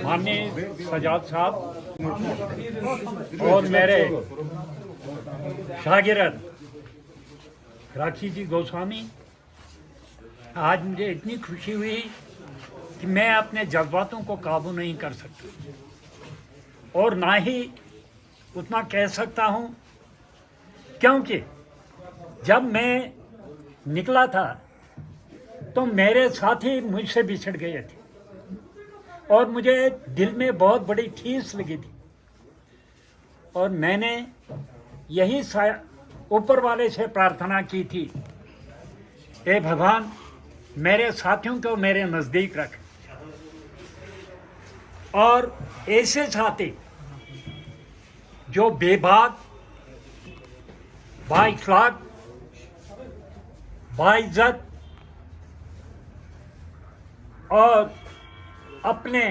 माननीय सजाद साहब और मेरे शागिर्द राखी जी गोस्वामी, आज मुझे इतनी खुशी हुई कि मैं अपने जज्बातों को काबू नहीं कर सकता और ना ही उतना कह सकता हूँ, क्योंकि जब मैं निकला था तो मेरे साथी मुझसे बिछड़ गए थे और मुझे दिल में बहुत बड़ी ठेस लगी थी और मैंने यही ऊपर वाले से प्रार्थना की थी, हे भगवान मेरे साथियों को मेरे नज़दीक रख और ऐसे साथी जो बेबाक, बाइखलाक, बाइज्जत और अपने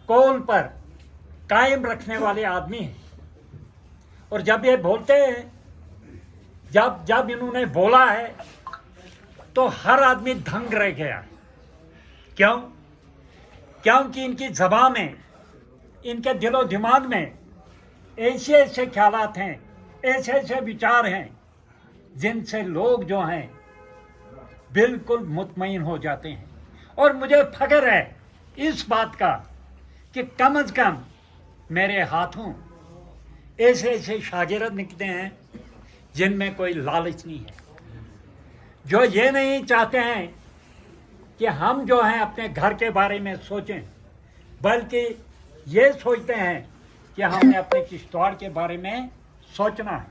कौल पर कायम रखने वाले आदमी हैं। और जब ये बोलते हैं, जब इन्होंने बोला है तो हर आदमी दंग रह गया। क्यों? क्योंकि इनकी ज़बान में, इनके दिलो दिमाग में ऐसे ऐसे ख्यालात हैं, ऐसे ऐसे विचार हैं जिनसे लोग जो हैं बिल्कुल मुतमईन हो जाते हैं। और मुझे फख्र है इस बात का कि कम से कम मेरे हाथों ऐसे ऐसे शागिर्द निकलते हैं जिनमें कोई लालच नहीं है, जो ये नहीं चाहते हैं कि हम जो हैं अपने घर के बारे में सोचें, बल्कि ये सोचते हैं कि हमें अपने किश्तवाड़ के बारे में सोचना है।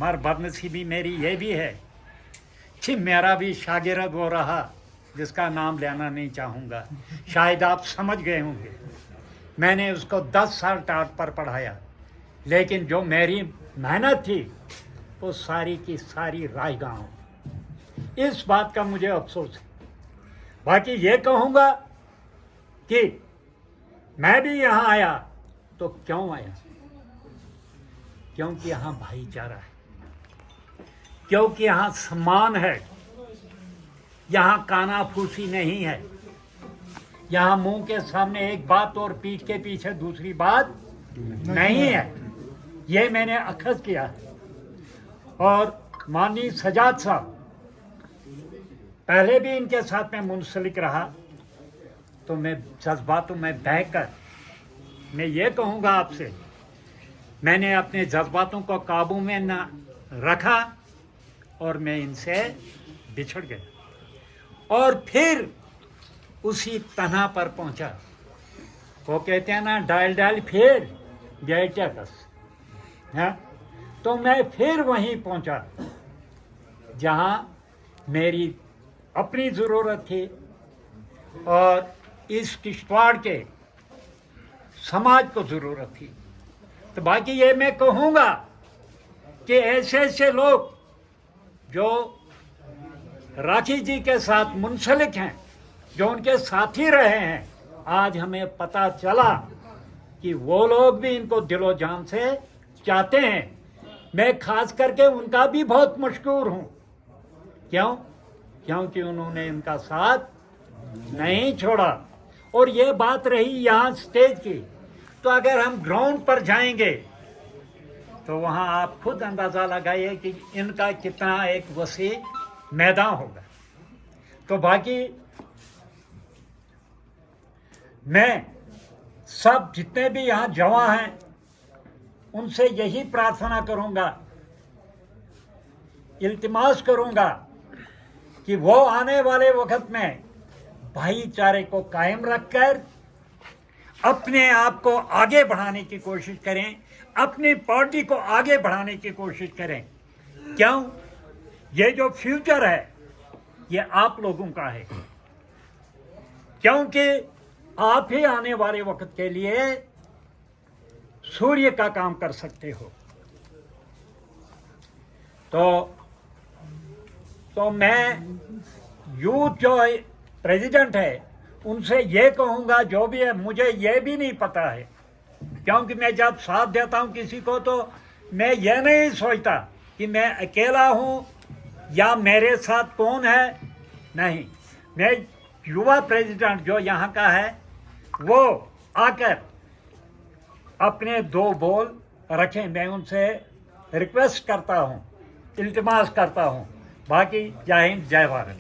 मगर बदनसीबी मेरी ये भी है कि मेरा भी शागिर्द वो रहा जिसका नाम लेना नहीं चाहूँगा। शायद आप समझ गए होंगे, मैंने उसको 10 साल टाट पर पढ़ाया, लेकिन जो मेरी मेहनत थी वो सारी की सारी रायगांव। इस बात का मुझे अफसोस है। बाकी ये कहूँगा कि मैं भी यहाँ आया तो क्यों आया? क्योंकि यहाँ भाईचारा है, क्योंकि यहाँ सम्मान है, यहाँ कानाफूसी नहीं है, यहाँ मुंह के सामने एक बात और पीठ के पीछे दूसरी बात नहीं है। ये मैंने अखज़ किया है। और माननीय सजाद साहब, पहले भी इनके साथ में मुंसलिक रहा, तो मैं जज्बातों में बहकर मैं ये कहूँगा आपसे, मैंने अपने जज्बातों को काबू में न रखा और मैं इनसे बिछड़ गया और फिर उसी तनहा पर पहुंचा। वो कहते हैं ना, डाल डाल फिर बेटा बस, हाँ। तो मैं फिर वहीं पहुंचा जहां मेरी अपनी ज़रूरत थी और इस किश्तवाड़ के समाज को ज़रूरत थी। तो बाकी ये मैं कहूँगा कि ऐसे ऐसे लोग जो राखी जी के साथ मुंसलिक हैं, जो उनके साथी रहे हैं, आज हमें पता चला कि वो लोग भी इनको दिलो जान से चाहते हैं। मैं खास करके उनका भी बहुत मशकूर हूँ। क्यों? क्योंकि उन्होंने इनका साथ नहीं छोड़ा। और ये बात रही यहाँ स्टेज की, तो अगर हम ग्राउंड पर जाएंगे तो वहाँ आप खुद अंदाज़ा लगाइए कि इनका कितना एक वसी मैदान होगा। तो बाकी मैं सब जितने भी यहाँ जवान हैं उनसे यही प्रार्थना करूँगा, इल्तिमास करूँगा कि वो आने वाले वक्त में भाईचारे को कायम रखकर अपने आप को आगे बढ़ाने की कोशिश करें, अपनी पार्टी को आगे बढ़ाने की कोशिश करें। क्यों? ये जो फ्यूचर है ये आप लोगों का है, क्योंकि आप ही आने वाले वक्त के लिए सूर्य का काम कर सकते हो। तो मैं यूथ जो प्रेसिडेंट है उनसे ये कहूँगा, जो भी है, मुझे ये भी नहीं पता है, क्योंकि मैं जब साथ देता हूँ किसी को तो मैं ये नहीं सोचता कि मैं अकेला हूँ या मेरे साथ कौन है। नहीं, मैं युवा प्रेसिडेंट जो यहाँ का है, वो आकर अपने 2 बोल रखें। मैं उनसे रिक्वेस्ट करता हूँ, इल्तिमास करता हूँ। बाकी जय हिंद, जय भारत।